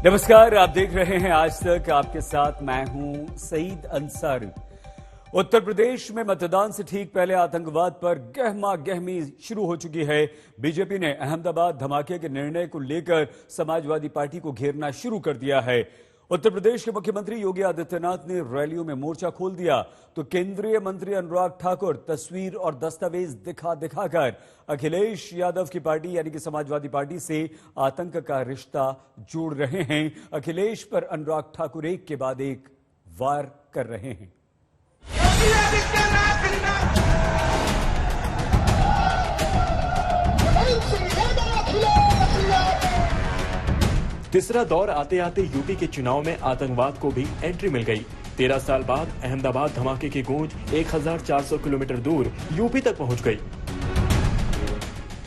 नमस्कार, आप देख रहे हैं आज तक। आपके साथ मैं हूं सईद अंसारी। उत्तर प्रदेश में मतदान से ठीक पहले आतंकवाद पर गहमा गहमी शुरू हो चुकी है। बीजेपी ने अहमदाबाद धमाके के निर्णय को लेकर समाजवादी पार्टी को घेरना शुरू कर दिया है। उत्तर प्रदेश के मुख्यमंत्री योगी आदित्यनाथ ने रैलियों में मोर्चा खोल दिया तो केंद्रीय मंत्री अनुराग ठाकुर तस्वीर और दस्तावेज दिखाकर अखिलेश यादव की पार्टी यानी कि समाजवादी पार्टी से आतंक का रिश्ता जोड़ रहे हैं। अखिलेश पर अनुराग ठाकुर एक के बाद एक वार कर रहे हैं। तीसरा दौर आते आते यूपी के चुनाव में आतंकवाद को भी एंट्री मिल गई। 13 साल बाद अहमदाबाद धमाके की गूंज 1400 किलोमीटर दूर यूपी तक पहुंच गई।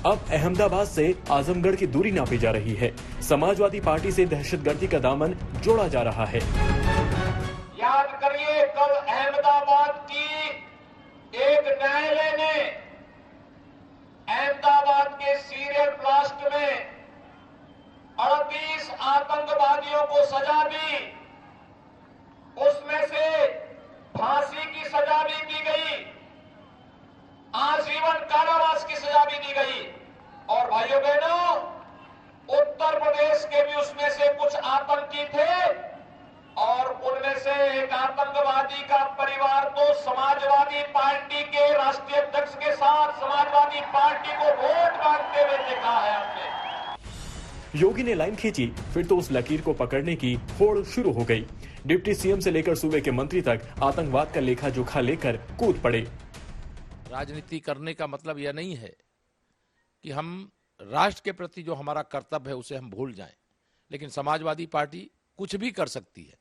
अब अहमदाबाद से आजमगढ़ की दूरी नापी जा रही है। समाजवादी पार्टी से दहशतगर्दी का दामन जोड़ा जा रहा है। याद करिए, कल अहमदाबाद की एक न्यायालय ने अहमदाबाद के सीरियल ब्लास्ट में 38 आतंकवादियों को सजा दी। उसमें से फांसी की सजा भी दी गई, आजीवन कारावास की सजा भी दी गई। और भाइयों बहनों, उत्तर प्रदेश के भी उसमें से कुछ आतंकी थे और उनमें से एक आतंकवादी का परिवार तो समाजवादी पार्टी के राष्ट्रीय अध्यक्ष के साथ समाजवादी पार्टी को वोट मांगते हुए देखा है हमने। योगी ने लाइन खींची, फिर तो उस लकीर को पकड़ने की होड़ शुरू हो गई। डिप्टी सीएम से लेकर सूबे के मंत्री तक आतंकवाद का लेखा जोखा लेकर कूद पड़े। राजनीति करने का मतलब यह नहीं है कि हम राष्ट्र के प्रति जो हमारा कर्तव्य है उसे हम भूल जाएं, लेकिन समाजवादी पार्टी कुछ भी कर सकती है।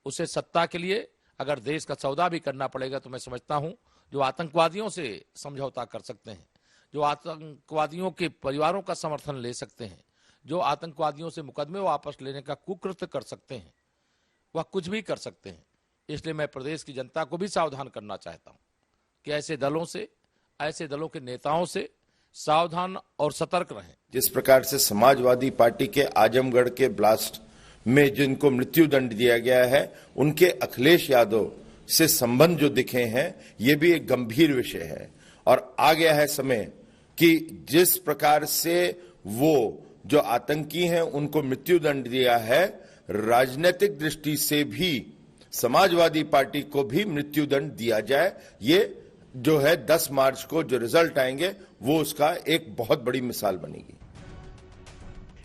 उसे सत्ता के लिए अगर देश का सौदा भी करना पड़ेगा तो मैं समझता हूं जो आतंकवादियों से समझौता कर सकते हैं, जो आतंकवादियों के परिवारों का समर्थन ले सकते हैं, जो आतंकवादियों से मुकदमे वापस लेने का कुकृत्य कर सकते हैं, वह कुछ भी कर सकते हैं। इसलिए मैं प्रदेश की जनता को भी सावधान करना चाहता हूं कि ऐसे दलों से, ऐसे दलों के नेताओं से सावधान और सतर्क रहें। जिस प्रकार से समाजवादी पार्टी के आजमगढ़ के ब्लास्ट में जिनको मृत्यु दंड दिया गया है, उनके अखिलेश यादव से संबंध जो दिखे हैं, ये भी एक गंभीर विषय है। और आ गया है समय कि जिस प्रकार से वो जो आतंकी हैं उनको मृत्यु दंड दिया है, राजनीतिक दृष्टि से भी समाजवादी पार्टी को भी मृत्यु दंड दिया जाए। ये जो है 10 मार्च को जो रिजल्ट आएंगे वो उसका एक बहुत बड़ी मिसाल बनेगी।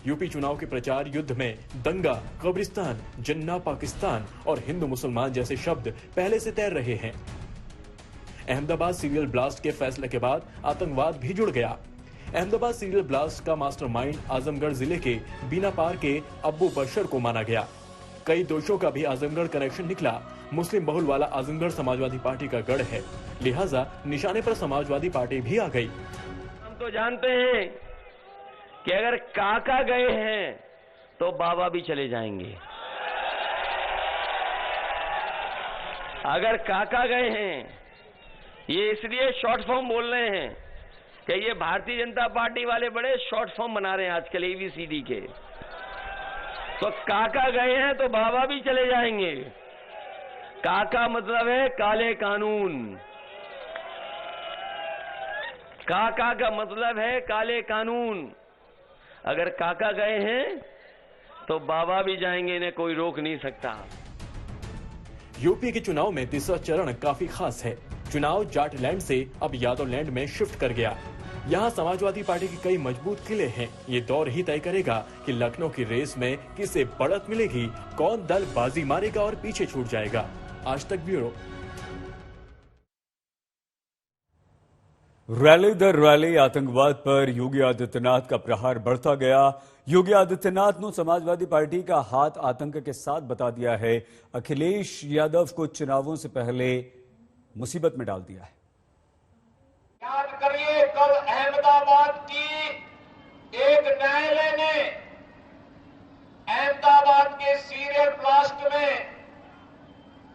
यूपी चुनाव के प्रचार युद्ध में दंगा, कब्रिस्तान, जन्ना पाकिस्तान और हिंदू मुसलमान जैसे शब्द पहले से तैर रहे हैं। अहमदाबाद सीरियल ब्लास्ट के फैसले के बाद आतंकवाद भी जुड़ गया। अहमदाबाद सीरियल ब्लास्ट का मास्टरमाइंड आजमगढ़ जिले के बीनापार के अब्बू बशर को माना गया। कई दोषों का भी आजमगढ़ कनेक्शन निकला। मुस्लिम बहुल वाला आजमगढ़ समाजवादी पार्टी का गढ़ है, लिहाजा निशाने पर समाजवादी पार्टी भी आ गई। हम तो जानते हैं कि अगर काका गए हैं तो बाबा भी चले जाएंगे। अगर काका गए हैं, ये इसलिए शॉर्ट फॉर्म बोल रहे हैं कि ये भारतीय जनता पार्टी वाले बड़े शॉर्ट फॉर्म बना रहे हैं आजकल ABCD के। तो काका गए हैं तो बाबा भी चले जाएंगे। काका मतलब है काले कानून। काका का मतलब है काले कानून। अगर काका गए हैं तो बाबा भी जाएंगे, इन्हें कोई रोक नहीं सकता। यूपी के चुनाव में तीसरा चरण काफी खास है। चुनाव जाटलैंड से अब यादवलैंड में शिफ्ट कर गया। यहाँ समाजवादी पार्टी के कई मजबूत किले हैं। ये दौर ही तय करेगा कि लखनऊ की रेस में किसे बढ़त मिलेगी, कौन दल बाजी मारेगा और पीछे छूट जाएगा। आज तक ब्यूरो। रैली दर रैली आतंकवाद पर योगी आदित्यनाथ का प्रहार बढ़ता गया। योगी आदित्यनाथ ने समाजवादी पार्टी का हाथ आतंक के साथ बता दिया है। अखिलेश यादव को चुनावों से पहले मुसीबत में डाल दिया है। याद करिए, कल अहमदाबाद की एक न्यायालय ने अहमदाबाद के सीरियल ब्लास्ट में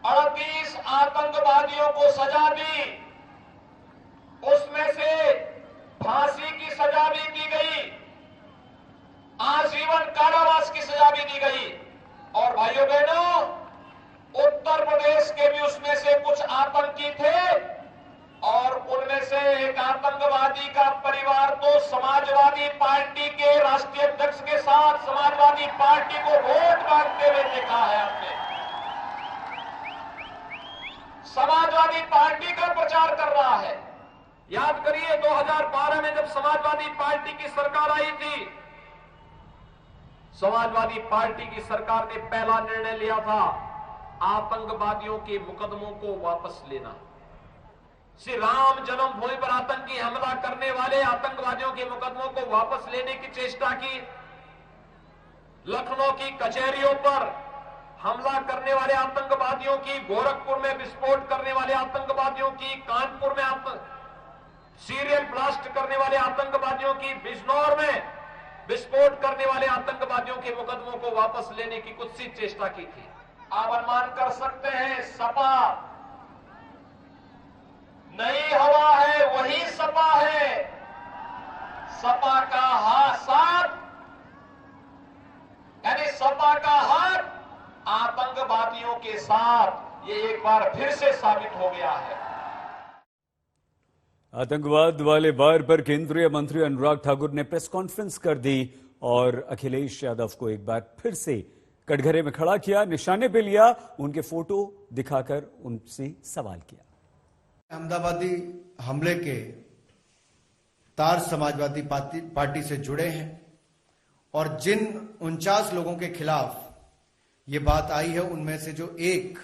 38 आतंकवादियों को सजा दी। उसमें से फांसी की सजा भी दी गई, आजीवन कारावास की सजा भी दी गई। और भाइयों बहनों, उत्तर प्रदेश के भी उसमें से कुछ आतंकी थे और उनमें से एक आतंकवादी का परिवार तो समाजवादी पार्टी के राष्ट्रीय अध्यक्ष के साथ समाजवादी पार्टी को वोट मांगते हुए देखा है हमने। समाजवादी पार्टी का प्रचार कर रहा है। याद करिए 2012 में जब समाजवादी पार्टी की सरकार आई थी, समाजवादी पार्टी की सरकार ने पहला निर्णय लिया था आतंकवादियों के मुकदमों को वापस लेना। श्री राम जन्मभूमि पर आतंकी हमला करने वाले आतंकवादियों के मुकदमों को वापस लेने की चेष्टा की। लखनऊ की कचहरियों पर हमला करने वाले आतंकवादियों की, गोरखपुर में विस्फोट करने वाले आतंकवादियों की, कानपुर में सीरियल ब्लास्ट करने वाले आतंकवादियों की, बिजनौर में विस्फोट करने वाले आतंकवादियों के मुकदमों को वापस लेने की कुत्सित चेष्टा की थी। आप अनुमान कर सकते हैं, सपा नई हवा है, वही सपा है। सपा का हाथ साथ, यानी सपा का हाथ आतंकवादियों के साथ, ये एक बार फिर से साबित हो गया है। आतंकवाद वाले वार पर केंद्रीय मंत्री अनुराग ठाकुर ने प्रेस कॉन्फ्रेंस कर दी और अखिलेश यादव को एक बार फिर से कटघरे में खड़ा किया, निशाने पे लिया, उनके फोटो दिखाकर उनसे सवाल किया। अहमदाबादी हमले के तार समाजवादी पार्टी से जुड़े हैं और जिन 49 लोगों के खिलाफ ये बात आई है, उनमें से जो एक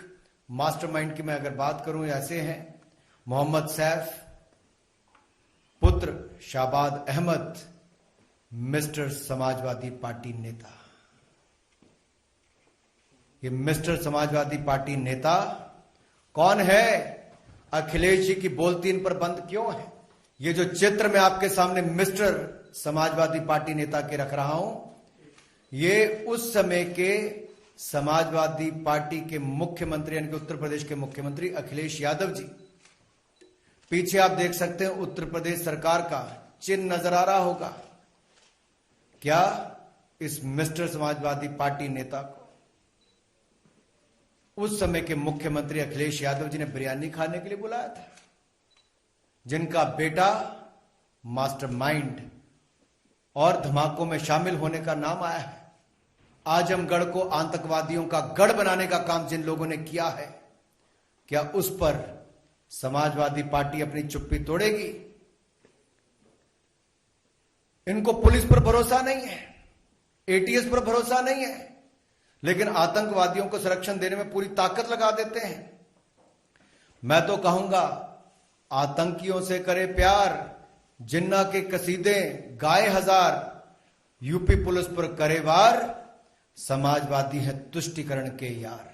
मास्टरमाइंड की मैं अगर बात करूं, ऐसे हैं मोहम्मद सैफ पुत्र शाबाद अहमद, मिस्टर समाजवादी पार्टी नेता। ये मिस्टर समाजवादी पार्टी नेता कौन है? अखिलेश जी की बोलती इन पर बंद क्यों है? ये जो चित्र मैं आपके सामने मिस्टर समाजवादी पार्टी नेता के रख रहा हूं, ये उस समय के समाजवादी पार्टी के मुख्यमंत्री यानी कि उत्तर प्रदेश के मुख्यमंत्री अखिलेश यादव जी, पीछे आप देख सकते हैं उत्तर प्रदेश सरकार का चिन्ह नजर आ रहा होगा। क्या इस मिस्टर समाजवादी पार्टी नेता को उस समय के मुख्यमंत्री अखिलेश यादव जी ने बिरयानी खाने के लिए बुलाया था? जिनका बेटा मास्टरमाइंड और धमाकों में शामिल होने का नाम आया है। आजमगढ़ को आतंकवादियों का गढ़ बनाने का काम जिन लोगों ने किया है, क्या उस पर समाजवादी पार्टी अपनी चुप्पी तोड़ेगी? इनको पुलिस पर भरोसा नहीं है, एटीएस पर भरोसा नहीं है, लेकिन आतंकवादियों को संरक्षण देने में पूरी ताकत लगा देते हैं। मैं तो कहूंगा आतंकियों से करे प्यार, जिन्ना के कसीदे गाए हजार, यूपी पुलिस पर करे वार, समाजवादी है तुष्टिकरण के यार।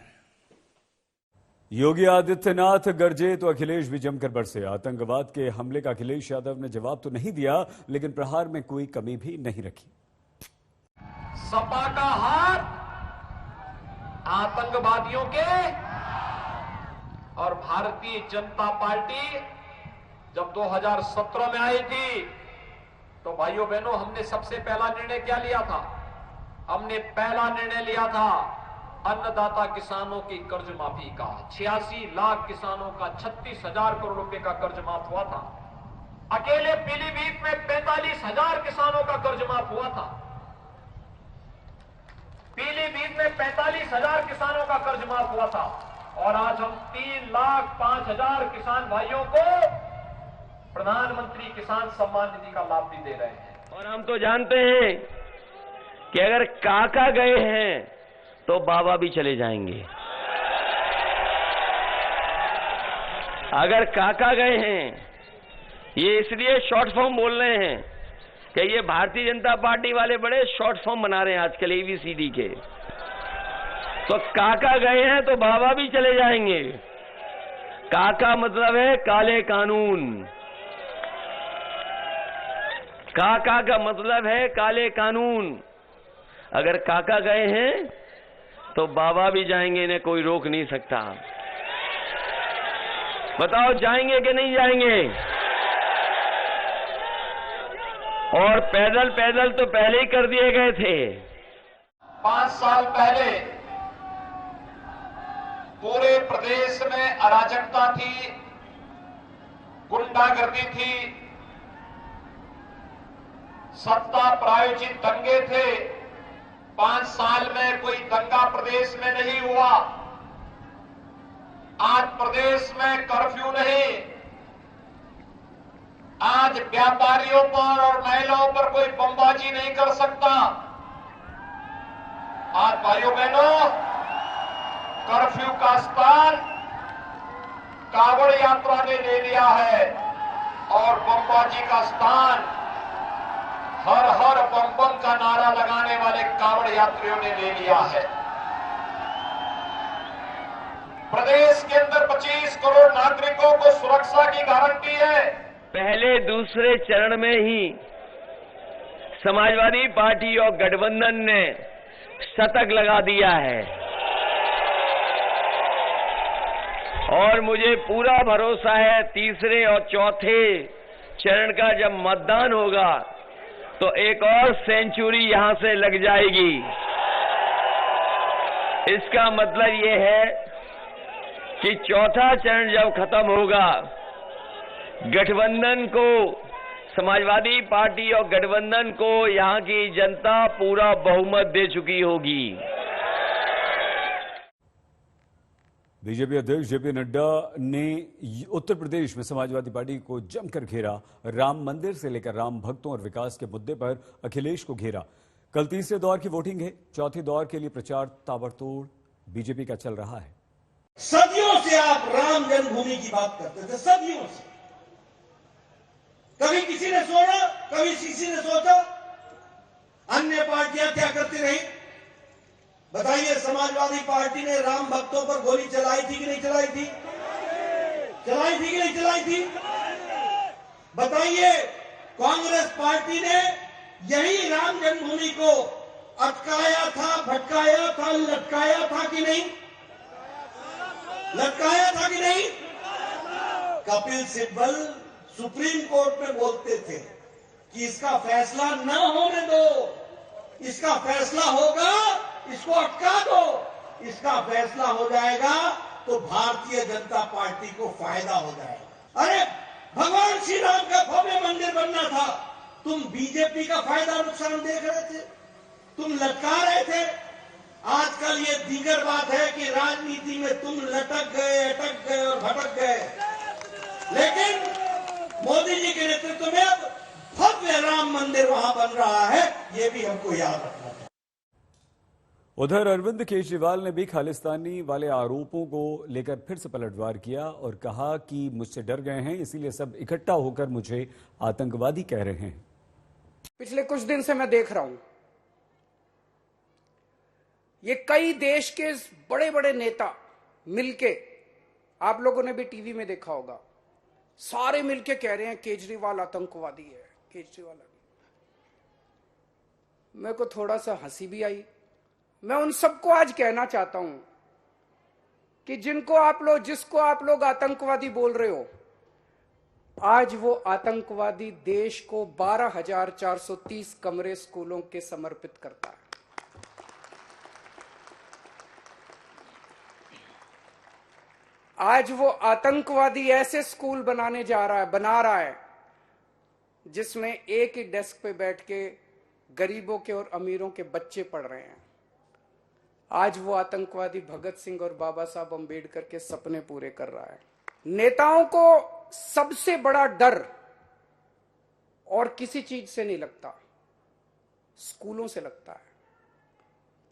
योगी आदित्यनाथ गरजे तो अखिलेश भी जमकर बरसे। आतंकवाद के हमले का अखिलेश यादव ने जवाब तो नहीं दिया, लेकिन प्रहार में कोई कमी भी नहीं रखी। सपा का हाथ आतंकवादियों के और भारतीय जनता पार्टी जब 2017 में आई थी, तो भाइयों बहनों, हमने सबसे पहला निर्णय क्या लिया था? हमने पहला निर्णय लिया था अन्नदाता किसानों की कर्ज माफी का। 86 लाख किसानों का 36,000 करोड़ रुपए का कर्ज माफ हुआ था। अकेले पीलीभीत में 45,000 किसानों का कर्ज माफ हुआ था। पीलीभीत में 45,000 किसानों का कर्ज माफ हुआ था। और आज हम 3,05,000 किसान भाइयों को प्रधानमंत्री किसान सम्मान निधि का लाभ भी दे रहे हैं। और हम तो जानते हैं कि अगर काका गए हैं तो बाबा भी चले जाएंगे। अगर काका गए हैं, ये इसलिए शॉर्ट फॉर्म बोल रहे हैं कि ये भारतीय जनता पार्टी वाले बड़े शॉर्ट फॉर्म बना रहे हैं आजकल एबीसीडी के। तो काका गए हैं तो बाबा भी चले जाएंगे। काका मतलब है काले कानून। काका का मतलब है काले कानून। अगर काका गए हैं तो बाबा भी जाएंगे, इन्हें कोई रोक नहीं सकता। बताओ जाएंगे कि नहीं जाएंगे? और पैदल पैदल तो पहले ही कर दिए गए थे। 5 साल पहले पूरे प्रदेश में अराजकता थी, गुंडागर्दी थी, सत्ता प्रायोजित दंगे थे। 5 साल में कोई दंगा प्रदेश में नहीं हुआ। आज प्रदेश में कर्फ्यू नहीं, आज व्यापारियों पर और महिलाओं पर कोई बमबाजी नहीं कर सकता। आज भाइयों बहनों, कर्फ्यू का स्थान कांवड़ यात्रा ने ले लिया है और बमबाजी का स्थान हर हर बम बम का नारा लगाने वाले कांवड़ यात्रियों ने ले लिया है। प्रदेश के अंदर 25 करोड़ नागरिकों को सुरक्षा की गारंटी है। पहले दूसरे चरण में ही समाजवादी पार्टी और गठबंधन ने शतक लगा दिया है और मुझे पूरा भरोसा है तीसरे और चौथे चरण का जब मतदान होगा तो एक और सेंचुरी यहां से लग जाएगी। इसका मतलब ये है कि चौथा चरण जब खत्म होगा, गठबंधन को, समाजवादी पार्टी और गठबंधन को यहां की जनता पूरा बहुमत दे चुकी होगी। बीजेपी अध्यक्ष जेपी नड्डा ने उत्तर प्रदेश में समाजवादी पार्टी को जमकर घेरा। राम मंदिर से लेकर राम भक्तों और विकास के मुद्दे पर अखिलेश को घेरा। कल तीसरे दौर की वोटिंग है। चौथे दौर के लिए प्रचार ताबड़तोड़ बीजेपी का चल रहा है। सदियों से आप राम जन्मभूमि की बात करते थे, सदियों से। कभी किसी ने सोचा, कभी किसी ने सोचा। अन्य पार्टियां क्या करती रही? बताइए, समाजवादी पार्टी ने राम भक्तों पर गोली चलाई थी कि नहीं चलाई थी? चलाई थी कि नहीं चलाई थी? बताइए, कांग्रेस पार्टी ने यही राम जन्मभूमि को अटकाया था, भटकाया था, लटकाया था कि नहीं? लटकाया था कि नहीं? कपिल सिब्बल सुप्रीम कोर्ट में बोलते थे कि इसका फैसला न होने दो, इसका फैसला होगा, इसको अटका दो। इसका फैसला हो जाएगा तो भारतीय जनता पार्टी को फायदा हो जाएगा। अरे, भगवान श्री राम का भव्य मंदिर बनना था, तुम बीजेपी का फायदा नुकसान देख रहे थे, तुम लटका रहे थे। आजकल ये दीगर बात है कि राजनीति में तुम लटक गए, अटक गए और भटक गए, लेकिन मोदी जी के नेतृत्व में अब भव्य राम मंदिर वहां बन रहा है, ये भी हमको याद रखना है। उधर अरविंद केजरीवाल ने भी खालिस्तानी वाले आरोपों को लेकर फिर से पलटवार किया और कहा कि मुझसे डर गए हैं, इसीलिए सब इकट्ठा होकर मुझे आतंकवादी कह रहे हैं। पिछले कुछ दिन से मैं देख रहा हूं, ये कई देश के बड़े बड़े नेता मिलके, आप लोगों ने भी टीवी में देखा होगा, सारे मिलके कह रहे हैं केजरीवाल आतंकवादी है, केजरीवाल। मेरे को थोड़ा सा हंसी भी आई। मैं उन सबको आज कहना चाहता हूं कि जिसको आप लोग आतंकवादी बोल रहे हो, आज वो आतंकवादी देश को 12,430 कमरे स्कूलों के समर्पित करता है। आज वो आतंकवादी ऐसे स्कूल बना रहा है जिसमें एक ही डेस्क पे बैठ के गरीबों के और अमीरों के बच्चे पढ़ रहे हैं। आज वो आतंकवादी भगत सिंह और बाबा साहब अंबेडकर के सपने पूरे कर रहा है। नेताओं को सबसे बड़ा डर और किसी चीज से नहीं लगता, स्कूलों से लगता है।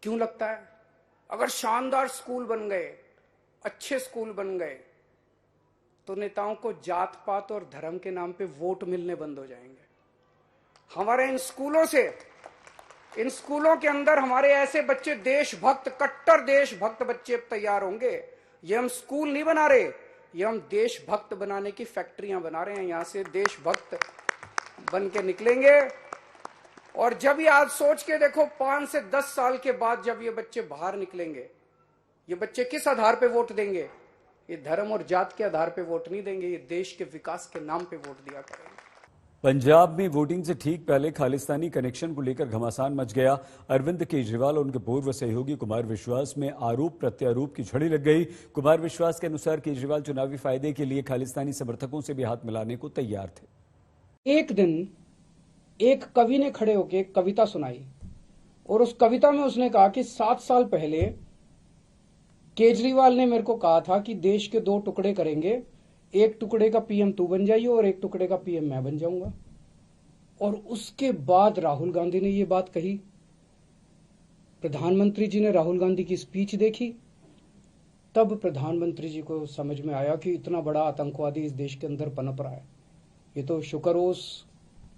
क्यों लगता है? अगर शानदार स्कूल बन गए, अच्छे स्कूल बन गए, तो नेताओं को जात पात और धर्म के नाम पे वोट मिलने बंद हो जाएंगे। हमारे इन स्कूलों के अंदर हमारे ऐसे बच्चे, देशभक्त, कट्टर देशभक्त बच्चे तैयार होंगे। ये हम स्कूल नहीं बना रहे, ये हम देशभक्त बनाने की फैक्ट्रियां बना रहे हैं। यहां से देशभक्त बन के निकलेंगे। और जब ये आज सोच के देखो, 5 से 10 साल के बाद जब ये बच्चे बाहर निकलेंगे, ये बच्चे किस आधार पे वोट देंगे? ये धर्म और जात के आधार पे वोट नहीं देंगे, ये देश के विकास के नाम पे वोट दिया करेंगे। पंजाब में वोटिंग से ठीक पहले खालिस्तानी कनेक्शन को लेकर घमासान मच गया। अरविंद केजरीवाल और उनके पूर्व सहयोगी कुमार विश्वास में आरोप प्रत्यारोप की झड़ी लग गई। कुमार विश्वास के अनुसार केजरीवाल चुनावी फायदे के लिए खालिस्तानी समर्थकों से भी हाथ मिलाने को तैयार थे। एक दिन एक कवि ने खड़े होकर एक कविता सुनाई और उस कविता में उसने कहा कि 7 साल पहले केजरीवाल ने मेरे को कहा था कि देश के 2 टुकड़े करेंगे, एक टुकड़े का पीएम तू बन जाइए और एक टुकड़े का पीएम मैं बन जाऊंगा। और उसके बाद राहुल गांधी ने ये बात कही। प्रधानमंत्री जी ने राहुल गांधी की स्पीच देखी, तब प्रधानमंत्री जी को समझ में आया कि इतना बड़ा आतंकवादी इस देश के अंदर पनप रहा है। ये तो शुक्र उस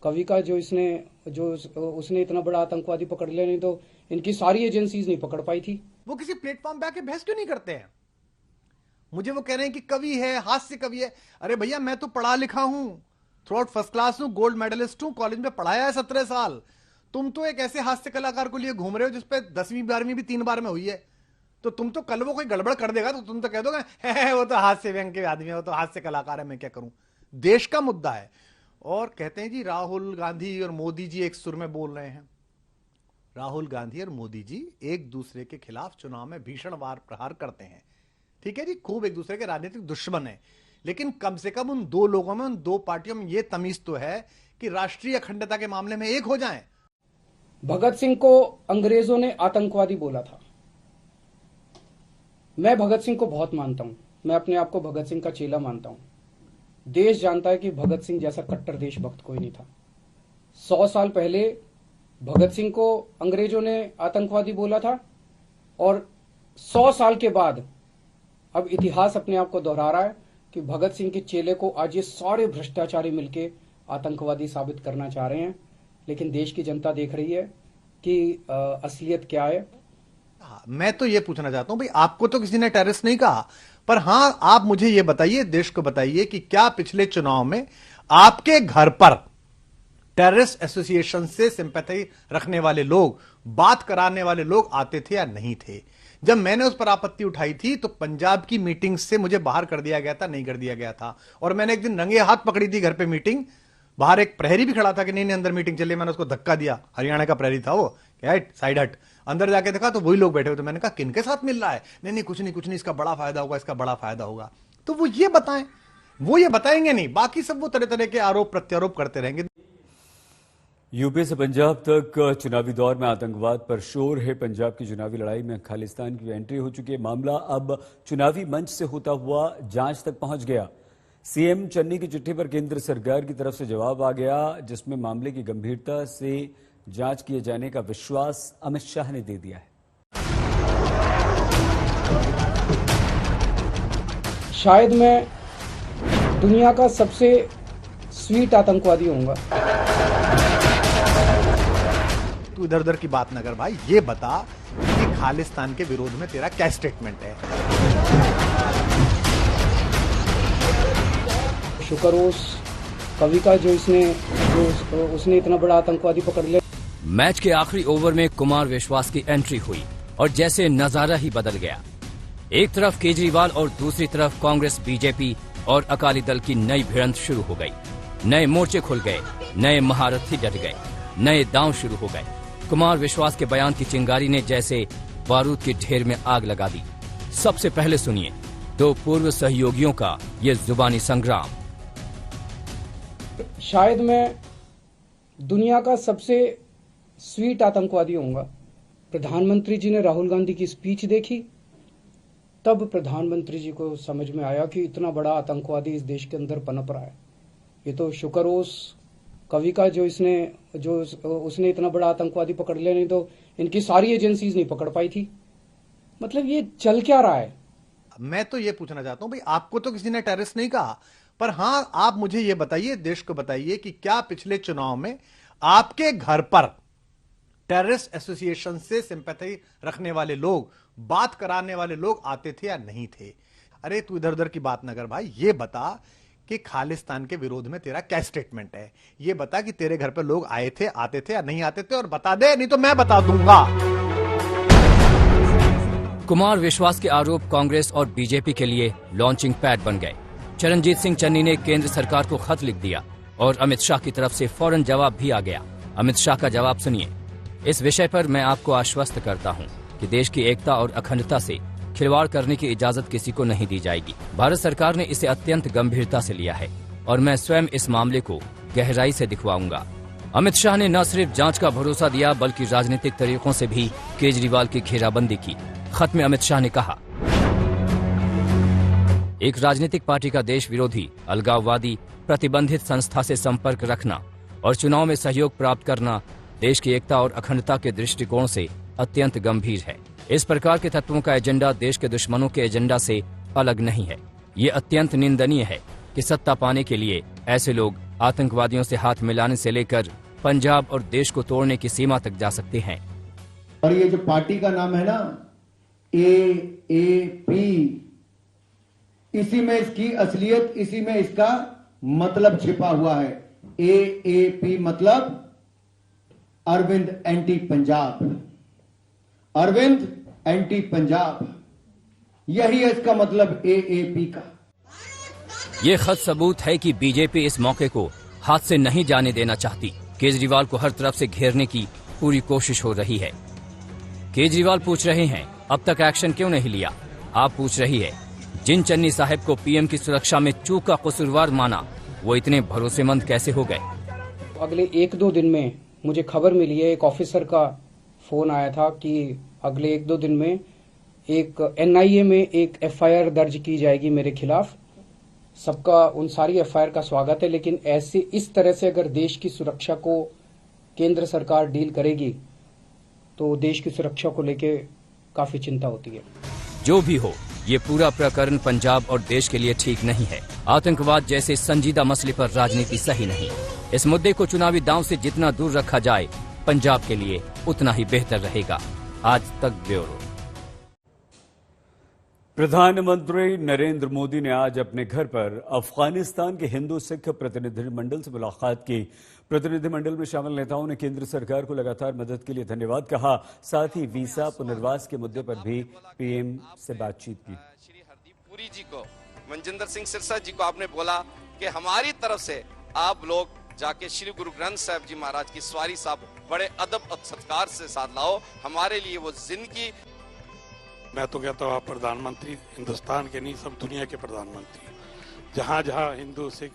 कवि का जो उसने इतना बड़ा आतंकवादी पकड़ लिया, नहीं तो इनकी सारी एजेंसीज नहीं पकड़ पाई थी। वो किसी प्लेटफॉर्म पे आके बहस क्यों नहीं करते हैं? मुझे वो कह रहे हैं कि कवि है, हास्य कवि है। अरे भैया, मैं तो पढ़ा लिखा हूं, थ्रू आउट फर्स्ट क्लास हूं, गोल्ड मेडलिस्ट हूं, कॉलेज में पढ़ाया है 17 साल। तुम तो एक ऐसे हास्य कलाकार को लिए घूम रहे हो जिसपे 10वीं 12वीं भी 3 बार में हुई है। तो तुम तो कल वो कोई गड़बड़ कर देगा तो तुम तो कह दोगे वो तो हास्य व्यंग के आदमी है, वो तो हास्य कलाकार है, मैं क्या करूं। देश का मुद्दा है। और कहते हैं जी राहुल गांधी और मोदी जी एक सुर में बोल रहे हैं। राहुल गांधी और मोदी जी एक दूसरे के खिलाफ चुनाव में भीषण वार प्रहार करते हैं, ठीक है जी, खूब एक दूसरे के राजनीतिक दुश्मन है, लेकिन कम से कम उन 2 लोगों में, उन 2 पार्टियों में यह तमीज तो है कि राष्ट्रीय अखंडता के मामले में एक हो जाएं। भगत सिंह को अंग्रेजों ने आतंकवादी बोला था। मैं भगत सिंह को बहुत मानता हूं, मैं अपने आप को भगत सिंह का चेला मानता हूं। देश जानता है कि भगत सिंह जैसा कट्टर देशभक्त कोई नहीं था। 100 साल पहले भगत सिंह को अंग्रेजों ने आतंकवादी बोला था और 100 साल के बाद अब इतिहास अपने आप को दोहरा रहा है कि भगत सिंह के चेले को आज ये सारे भ्रष्टाचारी मिलके आतंकवादी साबित करना चाह रहे हैं। लेकिन देश की जनता देख रही है कि असलियत क्या है। मैं तो ये पूछना चाहता हूं भाई, आपको तो किसी ने टेररिस्ट नहीं कहा, पर हां आप मुझे ये बताइए, देश को बताइए कि क्या पिछले चुनाव में आपके घर पर टेररिस्ट एसोसिएशन से सिंपैथी रखने वाले लोग, बात कराने वाले लोग आते थे या नहीं थे? जब मैंने उस पर आपत्ति उठाई थी तो पंजाब की मीटिंग से मुझे बाहर कर दिया गया था, नहीं कर दिया गया था। और मैंने एक दिन रंगे हाथ पकड़ी थी घर पे मीटिंग, बाहर एक प्रहरी भी खड़ा था कि नहीं अंदर मीटिंग चली, मैंने उसको धक्का दिया, हरियाणा का प्रहरी था वो, साइड हट। अंदर जाके देखा तो वही लोग बैठे हुए थे। मैंने कहा किनके साथ मिल रहा है? नहीं कुछ नहीं, इसका बड़ा फायदा होगा, इसका बड़ा फायदा होगा। तो वो ये बताएं, वो ये बताएंगे नहीं, बाकी सब वो तरह तरह के आरोप प्रत्यारोप करते रहेंगे। यूपी से पंजाब तक चुनावी दौर में आतंकवाद पर शोर है। पंजाब की चुनावी लड़ाई में खालिस्तान की एंट्री हो चुकी है। मामला अब चुनावी मंच से होता हुआ जांच तक पहुंच गया। सीएम चन्नी की चिट्ठी पर केंद्र सरकार की तरफ से जवाब आ गया, जिसमें मामले की गंभीरता से जांच किए जाने का विश्वास अमित शाह ने दे दिया है। शायद मैं दुनिया का सबसे स्वीट आतंकवादी होऊंगा। तू इधर उधर की बात न कर भाई, ये बता कि खालिस्तान के विरोध में तेरा क्या स्टेटमेंट है? शुक्र उस कवि का जो उसने इतना बड़ा आतंकवादी पकड़ लिया। मैच के आखिरी ओवर में कुमार विश्वास की एंट्री हुई और जैसे नजारा ही बदल गया। एक तरफ केजरीवाल और दूसरी तरफ कांग्रेस, बीजेपी और अकाली दल की नई भिड़ंत शुरू हो गई। नए मोर्चे खुल गए, नए महारथी डट गए, नए दांव शुरू हो गए। कुमार विश्वास के बयान की चिंगारी ने जैसे बारूद के ढेर में आग लगा दी। सबसे पहले सुनिए 2 पूर्व सहयोगियों का ये जुबानी संग्राम। शायद मैं दुनिया का सबसे स्वीट आतंकवादी होऊंगा। प्रधानमंत्री जी ने राहुल गांधी की स्पीच देखी, तब प्रधानमंत्री जी को समझ में आया कि इतना बड़ा आतंकवादी इस देश के अंदर पनप रहा है। ये तो शुक्र उस कवि का जो उसने इतना बड़ा आतंकवादी पकड़ लिया, नहीं तो इनकी सारी एजेंसीज नहीं पकड़ पाई थी। मतलब ये चल क्या रहा है? मैं तो ये पूछना चाहता हूं भाई, आपको तो किसी ने टेररिस्ट नहीं कहा, पर हां आप मुझे ये बताइए, देश को बताइए कि क्या पिछले चुनाव में आपके घर पर टेररिस्ट एसोसिएशन से सिंपैथी रखने वाले लोग, बात कराने वाले लोग आते थे या नहीं थे? अरे तू इधर उधर की बात न कर भाई, ये बता कि खालिस्तान के विरोध में तेरा क्या स्टेटमेंट है? ये बता कि तेरे घर पर लोग आए थे, आते थे या नहीं आते थे, और बता दे, नहीं तो मैं बता दूंगा। कुमार विश्वास के आरोप कांग्रेस और बीजेपी के लिए लॉन्चिंग पैड बन गए। चरणजीत सिंह चन्नी ने केंद्र सरकार को खत लिख दिया। और अमित शाह की तरफ से फौरन जवाब भी आ गया। अमित शाह का जवाब सुनिए। इस विषय पर मैं आपको आश्वस्त करता हूं कि देश की एकता और अखंडता से खिलवाड़ करने की इजाजत किसी को नहीं दी जाएगी। भारत सरकार ने इसे अत्यंत गंभीरता से लिया है और मैं स्वयं इस मामले को गहराई से दिखवाऊंगा। अमित शाह ने न सिर्फ जांच का भरोसा दिया बल्कि राजनीतिक तरीकों से भी केजरीवाल की घेराबंदी की। खत में अमित शाह ने कहा, एक राजनीतिक पार्टी का देश विरोधी, अलगाववादी, प्रतिबंधित संस्था से संपर्क रखना और चुनाव में सहयोग प्राप्त करना देश की एकता और अखंडता के दृष्टिकोण से अत्यंत गंभीर है। इस प्रकार के तत्वों का एजेंडा देश के दुश्मनों के एजेंडा से अलग नहीं है। ये अत्यंत निंदनीय है कि सत्ता पाने के लिए ऐसे लोग आतंकवादियों से हाथ मिलाने से लेकर पंजाब और देश को तोड़ने की सीमा तक जा सकते हैं। और ये जो पार्टी का नाम है ना, AAP, इसी में इसकी असलियत, इसी में इसका मतलब छिपा हुआ है। AAP मतलब अरविंद एंटी पंजाब, अरविंद एंटी पंजाब, यही है इसका मतलब AAP का। ये खत सबूत है कि बीजेपी इस मौके को हाथ से नहीं जाने देना चाहती। केजरीवाल को हर तरफ से घेरने की पूरी कोशिश हो रही है। केजरीवाल पूछ रहे हैं, अब तक एक्शन क्यों नहीं लिया? आप पूछ रही है, जिन चन्नी साहब को पीएम की सुरक्षा में चूक का कसूरवार माना, वो इतने भरोसेमंद कैसे हो गए? अगले 1-2 दिन में मुझे खबर मिली है, एक ऑफिसर का फोन आया था कि अगले 1-2 दिन में एक NIA में एक FIR दर्ज की जाएगी मेरे खिलाफ। सबका उन सारी FIR का स्वागत है, लेकिन ऐसे इस तरह से अगर देश की सुरक्षा को केंद्र सरकार डील करेगी तो देश की सुरक्षा को लेके काफी चिंता होती है। जो भी हो, ये पूरा प्रकरण पंजाब और देश के लिए ठीक नहीं है। आतंकवाद जैसे संजीदा मसले पर राजनीति सही नहीं। इस मुद्दे को चुनावी दांव से जितना दूर रखा जाए, पंजाब के लिए उतना ही बेहतर रहेगा। आज तक ब्यूरो। प्रधानमंत्री नरेंद्र मोदी ने आज अपने घर पर अफगानिस्तान के हिंदू सिख प्रतिनिधिमंडल से मुलाकात की। प्रतिनिधिमंडल में शामिल नेताओं ने केंद्र सरकार को लगातार मदद के लिए धन्यवाद कहा। साथ ही वीजा पुनर्वास के मुद्दे पर भी पीएम से बातचीत की। श्री हरदीप पुरी जी को, मनजिंदर सिंह सिरसा जी को आपने बोला कि हमारी तरफ से आप लोग जाके श्री गुरु ग्रंथ साहब जी महाराज की सवारी साहब बड़े अदब और सत्कार से साथ लाओ। हमारे लिए वो जिंदगी, मैं तो कहता हूँ आप प्रधानमंत्री हिंदुस्तान के नहीं, सब दुनिया के प्रधानमंत्री। जहाँ जहाँ हिंदू सिख